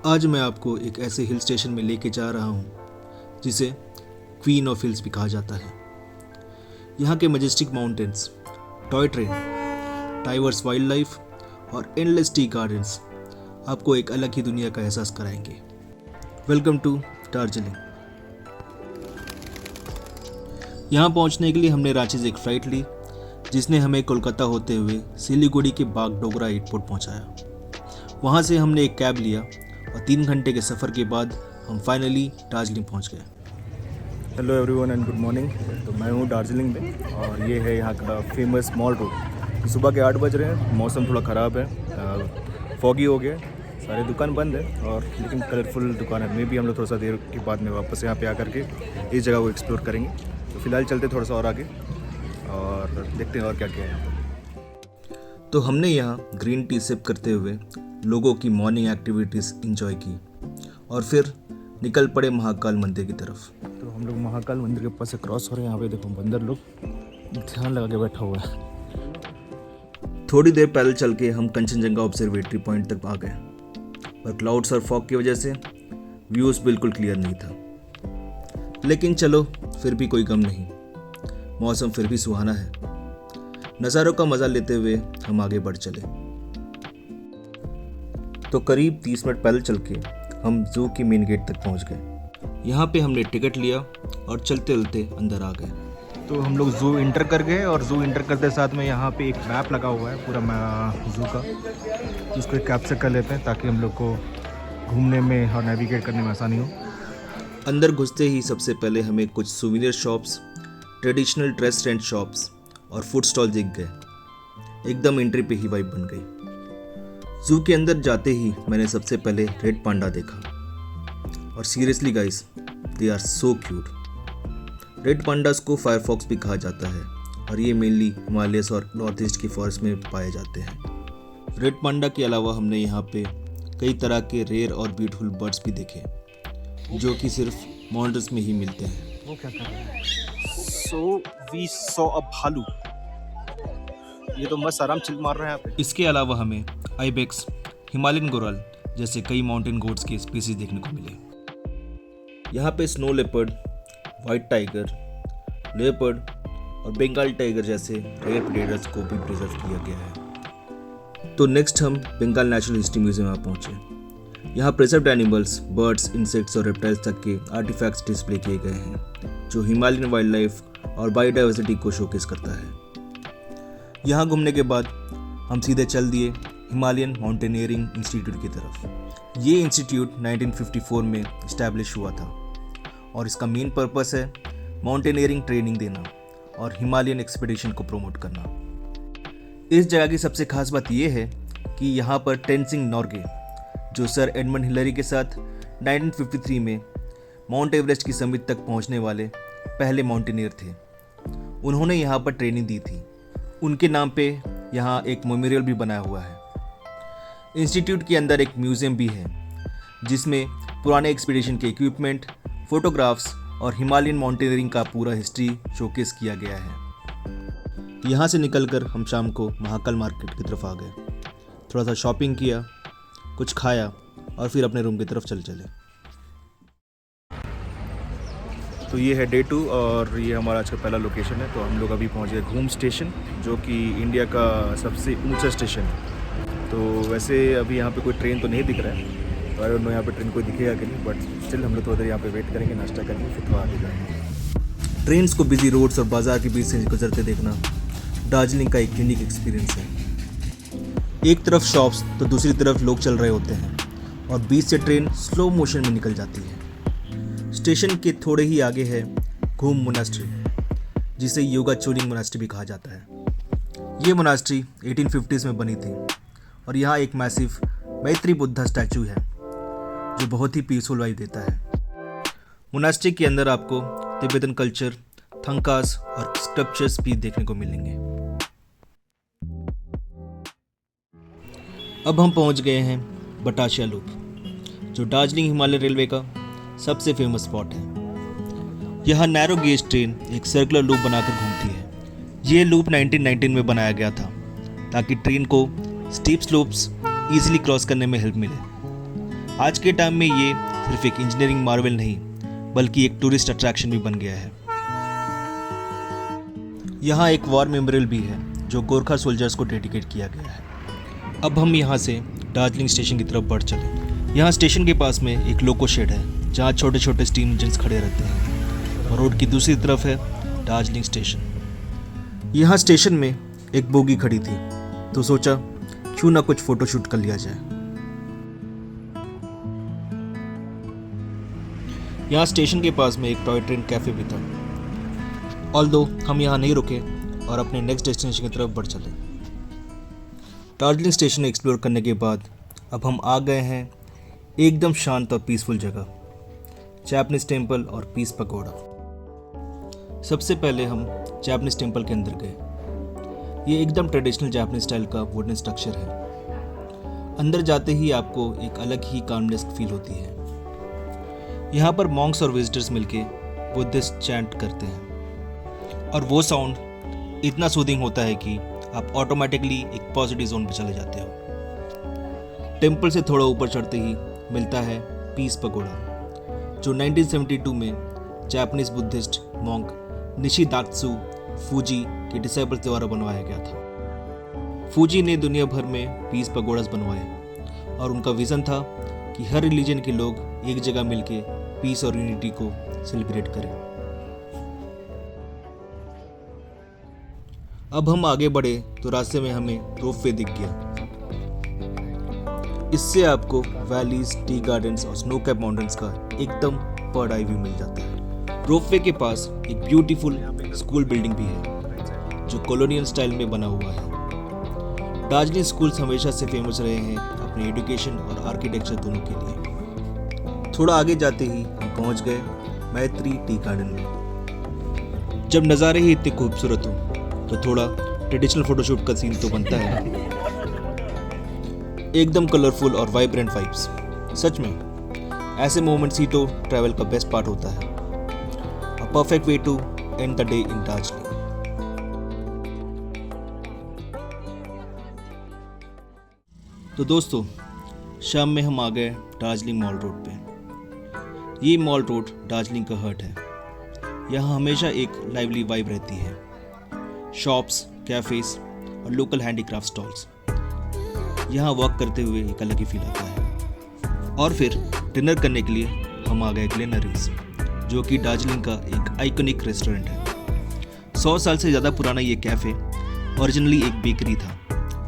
आज मैं आपको एक ऐसे हिल स्टेशन में लेके जा रहा हूँ जिसे क्वीन ऑफ हिल्स भी कहा जाता है। यहाँ के majestic mountains, toy train, diverse wildlife और एंडलेस टी गार्डन्स आपको एक अलग ही दुनिया का एहसास कराएंगे। Welcome to Darjeeling. यहाँ पहुँचने के लिए हमने रांची से एक फ़्लाइट ली जिसने हमें कोलकाता होते हुए सिलीगुड़ी के बागडोगरा एयरपोर्ट पहुँचाया। वहाँ से हमने एक कैब लिया और 3 घंटे के सफ़र के बाद हम फाइनली दार्जिलिंग पहुँच गए। Hello everyone and good morning. तो मैं हूँ दार्जिलिंग में और ये है यहाँ का फेमस मॉल रोड। सुबह के 8 बज रहे हैं, मौसम थोड़ा ख़राब है, फॉगी हो गया, सारे दुकान बंद है और लेकिन कलरफुल दुकान है। मे भी हम लोग थोड़ा सा देर के बाद में वापस यहाँ पे आकर के इस जगह को एक्सप्लोर करेंगे। तो फिलहाल चलते थोड़ा सा और आगे और देखते हैं और क्या क्या है यहाँ पर। तो हमने यहाँ ग्रीन टी सिप करते हुए लोगों की मॉर्निंग एक्टिविटीज़ इंजॉय की और फिर निकल पड़े महाकाल मंदिर की तरफ। तो हम लोग महाकाल मंदिर के पास से क्रॉस हो रहे हैं। यहाँ पे देखो बंदर लोग ध्यान लगा के बैठा हुआ है। थोड़ी देर पैदल चल के हम कंचनजंगा ऑब्जर्वेटरी पॉइंट तक आ गए, पर क्लाउड्स और फॉग की वजह से व्यूज़ बिल्कुल क्लियर नहीं था। लेकिन चलो, फिर भी कोई गम नहीं, मौसम फिर भी सुहाना है। नज़ारों का मज़ा लेते हुए हम आगे बढ़ चले। तो करीब 30 मिनट पैदल चल के हम जू की मेन गेट तक पहुंच गए। यहाँ पे हमने टिकट लिया और चलते चलते अंदर आ गए। तो हम लोग जू इंटर कर गए और जू इंटर करते साथ में यहाँ पे एक मैप लगा हुआ है पूरा जू का, जिसको कैप्चर कर लेते हैं ताकि हम लोग को घूमने में और नेविगेट करने में आसानी हो। अंदर घुसते ही सबसे पहले हमें कुछ souvenir shops, traditional dress rent shops और फूड स्टॉल दिख गए। एकदम एंट्री पे ही वाइब बन गई। जू के अंदर जाते ही मैंने सबसे पहले रेड पांडा देखा और seriously guys, they are so cute. Red pandas को फायरफॉक्स भी कहा जाता है और ये मेनली हिमालयस और नॉर्थ ईस्ट की फॉरेस्ट में पाए जाते हैं। रेड पांडा के अलावा हमने यहाँ पे कई तरह के रेयर और ब्यूटीफुल बर्ड्स भी देखे जो कि सिर्फ माउंटेन्स में ही मिलते हैं। वो क्या कर रहे हैं? So we saw a भालू। ये तो मस्त आराम चिल मार रहे हैं यहाँ पे। इसके अलावा हमें आइबेक्स, हिमालयन गोरल जैसे कई माउंटेन गोट्स के स्पीसीज देखने को मिले। यहाँ पे snow leopard, white tiger, leopard और बंगाल टाइगर जैसे रेयर प्रेडेटर्स को भी प्रिजर्व किया गया है। तो नेक्स्ट हम बंगाल नेचुरल हिस्ट्री म्यूजियम में पहुँचे। यहाँ प्रिजर्व्ड एनिमल्स, बर्ड्स, इंसेक्ट्स और रेप्टाइल्स तक के आर्टिफैक्ट्स डिस्प्ले किए गए हैं जो हिमालयन वाइल्ड लाइफ और बायोडाइवर्सिटी को शोकेस करता है। यहाँ घूमने के बाद हम सीधे चल दिए हिमालयन माउंटेनियरिंग इंस्टीट्यूट की तरफ। ये इंस्टीट्यूट 1954 में इस्टेब्लिश हुआ था और इसका मेन पर्पस है माउंटेनियरिंग ट्रेनिंग देना और हिमालयन एक्सपीडिशन को प्रमोट करना। इस जगह की सबसे खास बात यह है कि यहाँ पर टेंजिंग नोर्गे, जो सर एडमंड हिलरी के साथ 1953 में माउंट एवरेस्ट की समिट तक पहुँचने वाले पहले माउंटेनियर थे, उन्होंने यहाँ पर ट्रेनिंग दी थी। उनके नाम पे यहाँ एक मेमोरियल भी बनाया हुआ है। इंस्टीट्यूट के अंदर एक म्यूज़ियम भी है जिसमें पुराने एक्सपीडिशन के इक्विपमेंट, फोटोग्राफ्स और हिमालयन माउंटेनियरिंग का पूरा हिस्ट्री शोकेस किया गया है। यहाँ से निकलकर हम शाम को महाकाल मार्केट की तरफ आ गए, थोड़ा सा शॉपिंग किया, कुछ खाया और फिर अपने रूम की तरफ चले। तो ये है डे 2 और ये हमारा आज का पहला लोकेशन है। तो हम लोग अभी पहुँच गए घूम स्टेशन, जो कि इंडिया का सबसे ऊंचा स्टेशन है। तो वैसे अभी यहाँ पे कोई ट्रेन तो नहीं दिख रहा है, तो आई डोंट नो यहाँ पे ट्रेन कोई दिखेगा कि नहीं, बट स्टिल हम लोग थोड़ा देर यहाँ पे वेट करेंगे, नाश्ता करेंगे, फिर थोड़ा आगे जाएंगे। ट्रेन्स को बिजी रोड्स और बाजार के बीच से गुजरते देखना दार्जिलिंग का एक यूनिक एक्सपीरियंस है। एक तरफ शॉप्स तो दूसरी तरफ लोग चल रहे होते हैं और बीच से ट्रेन स्लो मोशन में निकल जाती है। स्टेशन के थोड़े ही आगे है घूम मोनास्ट्री, जिसे योगा चोलिंग मोनास्ट्री भी कहा जाता है। ये मोनास्ट्री 1850s में बनी थी और यहाँ एक मैसिव मैत्री बुद्धा स्टैचू है जो बहुत ही पीसफुल वाइब देता है। मोनास्ट्री के अंदर आपको तिब्बतन कल्चर, थंकास और स्कल्पचर्स भी देखने को मिलेंगे। अब हम पहुंच गए हैं बतासिया लूप, जो दार्जिलिंग हिमालय रेलवे का सबसे फेमस स्पॉट है। यह नैरो गेज ट्रेन एक सर्कुलर लूप बनाकर घूमती है। ये लूप 1919 में बनाया गया था ताकि ट्रेन को स्टीप स्लोप्स इजीली क्रॉस करने में हेल्प मिले। आज के टाइम में ये सिर्फ एक इंजीनियरिंग मार्वल नहीं बल्कि एक टूरिस्ट अट्रैक्शन भी बन गया है। यहाँ एक वॉर मेमोरियल भी है जो गोरखा सोल्जर्स को डेडिकेट किया गया है। अब हम यहाँ से दार्जिलिंग स्टेशन की तरफ बढ़ चले। यहाँ स्टेशन के पास में एक लोको शेड है जहाँ छोटे छोटे स्टीम इंजन्स खड़े रहते हैं और रोड की दूसरी तरफ है दार्जिलिंग स्टेशन। यहाँ स्टेशन में एक बोगी खड़ी थी तो सोचा क्यों ना कुछ फोटोशूट कर लिया जाए। यहाँ स्टेशन के पास में एक टॉय ट्रेन कैफ़े भी था। ऑल्दो हम यहाँ नहीं रुके और अपने नेक्स्ट डेस्टिनेशन की तरफ बढ़ चले। दार्जिलिंग स्टेशन एक्सप्लोर करने के बाद अब हम आ गए हैं एकदम शांत और पीसफुल जगह, जापानीज टेम्पल और पीस पगोड़ा। सबसे पहले हम जापानीज टेम्पल के अंदर गए। ये एकदम ट्रेडिशनल जापानीज स्टाइल का वुडन स्ट्रक्चर है। अंदर जाते ही आपको एक अलग ही कामनेस फील होती है। यहाँ पर मॉन्क्स और विजिटर्स मिलके बुद्धिस्ट चैंट करते हैं और वो साउंड इतना सूदिंग होता है कि आप ऑटोमेटिकली एक पॉजिटिव जोन पर चले जाते हो। टेम्पल से थोड़ा ऊपर चढ़ते ही मिलता है पीस पगोड़ा जो 1972 में जापानीज बुद्धिस्ट मॉन्क निशिदात्सु फूजी के डिसाइपल्स द्वारा बनवाया गया था। फूजी ने दुनिया भर में पीस पगोड़ास बनवाए और उनका विजन था कि हर रिलीजन के लोग एक जगह मिलके पीस और यूनिटी को सेलिब्रेट करें। अब हम आगे बढ़े तो रास्ते में हमें रोपवे दिख गया। इससे आपको वैलीज, टी गार्डन्स और स्नो कैप माउंटेन्स का एकदम बर्ड आई व्यू मिल जाता है। रोपवे के पास एक ब्यूटीफुल स्कूल बिल्डिंग भी है जो कॉलोनियल स्टाइल में बना हुआ है। दार्जिलिंग स्कूल्स हमेशा से फेमस रहे हैं अपने एजुकेशन और आर्किटेक्चर दोनों के लिए। थोड़ा आगे जाते ही हम पहुंच गए मैत्री टी गार्डन में। जब नज़ारे ही इतने खूबसूरत हो तो थोड़ा ट्रेडिशनल फोटोशूट का सीन तो बनता है ना। एकदम कलरफुल और वाइब्रेंट वाइब्स। सच में ऐसे मोमेंट्स ही तो ट्रैवल का बेस्ट पार्ट होता है। A perfect way to end the day in Darjeeling. तो दोस्तों, शाम में हम आ गए दार्जिलिंग मॉल रोड पे। ये मॉल रोड दार्जिलिंग का हार्ट है। यहाँ हमेशा एक लाइवली वाइब रहती है। शॉप्स, कैफेज और लोकल हैंडीक्राफ्ट स्टॉल्स। यहाँ वॉक करते हुए एक अलग ही फील आता है। और फिर डिनर करने के लिए हम आ गए ग्लेनरीज, जो कि दार्जिलिंग का एक आइकॉनिक रेस्टोरेंट है। 100 साल से ज़्यादा पुराना ये कैफ़े ओरिजिनली एक बेकरी था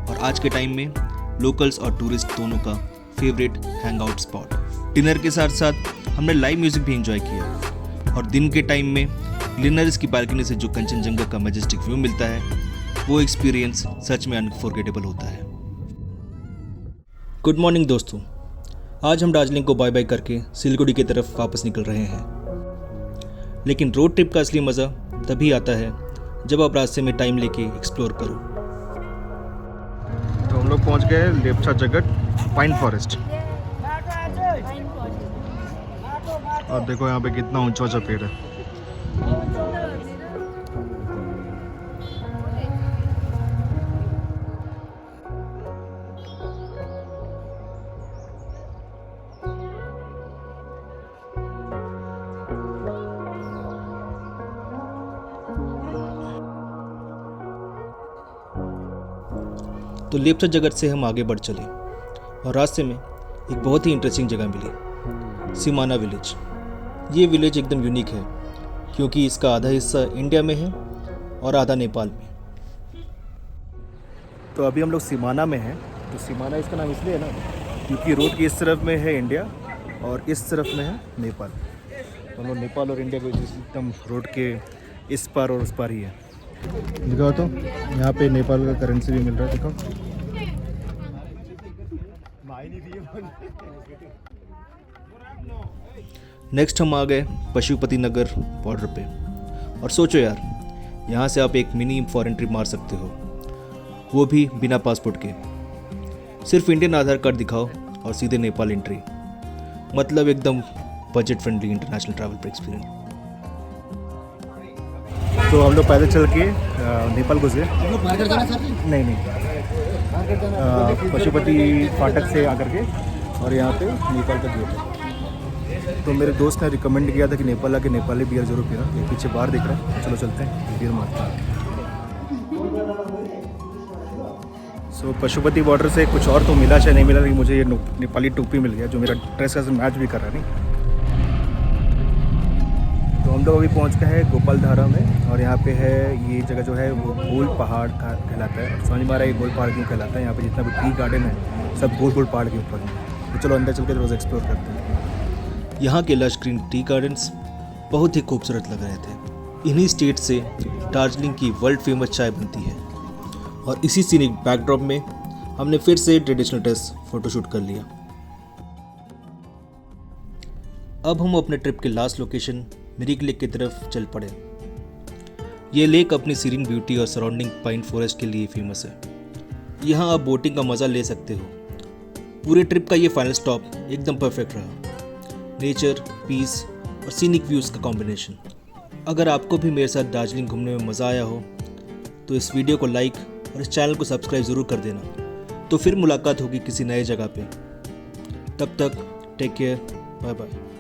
और आज के टाइम में लोकल्स और टूरिस्ट दोनों का फेवरेट हैंगआउट स्पॉट। डिनर के साथ साथ हमने लाइव म्यूजिक भी एंजॉय किया और दिन के टाइम में ग्लेनरीज की बालकनी से जो कंचनजंगा का मैजेस्टिक व्यू मिलता है वो एक्सपीरियंस सच में अनफॉरगेटेबल होता है। गुड मॉर्निंग दोस्तों, आज हम दार्जिलिंग को बाय बाय करके सिलगुड़ी की तरफ वापस निकल रहे हैं। लेकिन रोड ट्रिप का असली मज़ा तभी आता है जब आप रास्ते में टाइम लेके एक्सप्लोर करो। तो हम लोग पहुंच गए लेप्चा जगत पाइन फॉरेस्ट। और देखो यहाँ पे कितना ऊंचा ऊंचा पेड़ है। तो लेप्चा जगत से हम आगे बढ़ चले और रास्ते में एक बहुत ही इंटरेस्टिंग जगह मिली, सिमाना विलेज। ये विलेज एकदम यूनिक है क्योंकि इसका आधा हिस्सा इंडिया में है और आधा नेपाल में। तो अभी हम लोग सिमाना में हैं। तो सिमाना इसका नाम इसलिए है ना क्योंकि रोड की इस तरफ में है इंडिया और इस तरफ में है नेपाल। तो हम लोग नेपाल और इंडिया को एकदम रोड के इस पार और उस पार ही है। दिखाओ तो यहाँ पे नेपाल का करेंसी भी मिल रहा है। देखो नेक्स्ट हम आ गए पशुपति नगर बॉर्डर पे और सोचो यार, यहाँ से आप एक मिनी फॉरेन ट्रिप मार सकते हो, वो भी बिना पासपोर्ट के। सिर्फ इंडियन आधार कार्ड दिखाओ और सीधे नेपाल एंट्री। मतलब एकदम बजट फ्रेंडली इंटरनेशनल ट्रैवल पर एक्सपीरियंस। तो हम लोग पैदल चल के नेपाल घुसे। नहीं पशुपति फाटक से आकर के और यहाँ पे नेपाल का गेट है। तो मेरे दोस्त ने रिकमेंड किया था कि नेपाल आके नेपाली बियर ज़रूर पीना। ये पीछे बाहर दिख रहा है, चलो चलते हैं बियर मारते हैं। सो पशुपति बॉर्डर से कुछ और तो मिला चाहे नहीं मिला, लेकिन मुझे ये नेपाली टोपी मिल गया जो मेरा ड्रेस का मैच भी कर रहा है नहीं। तो हम लोग अभी पहुँच गए हैं गोपालधारा में, और यहाँ पे है ये जगह जो है वो गोल पहाड़ का कहलाता है। समझ में आ रहा है ये गोल पहाड़ क्यों कहलाता है। यहाँ पे जितना भी टी गार्डन है सब गोल गोल पहाड़ के ऊपर है। तो चलो अंदर चल के रोज़ एक्सप्लोर करते हैं। यहाँ के लश ग्रीन टी गार्डन्स बहुत ही खूबसूरत लग रहे थे। इन्हीं स्टेट से दार्जिलिंग की वर्ल्ड फेमस चाय बनती है, और इसी सीनिक बैकड्रॉप में हमने फिर से ट्रेडिशनल ड्रेस फोटोशूट कर लिया। अब हम अपने ट्रिप के लास्ट लोकेशन मिरिक लेक की तरफ चल पड़े। ये लेक अपनी सीरीन ब्यूटी और सराउंडिंग पाइन फॉरेस्ट के लिए फेमस है। यहाँ आप बोटिंग का मज़ा ले सकते हो। पूरे ट्रिप का ये फाइनल स्टॉप एकदम परफेक्ट रहा। नेचर, पीस और सीनिक व्यूज़ का कॉम्बिनेशन। अगर आपको भी मेरे साथ दार्जिलिंग घूमने में मज़ा आया हो तो इस वीडियो को लाइक और इस चैनल को सब्सक्राइब ज़रूर कर देना। तो फिर मुलाकात होगी किसी नए जगह पे। तब तक टेक केयर, बाय बाय।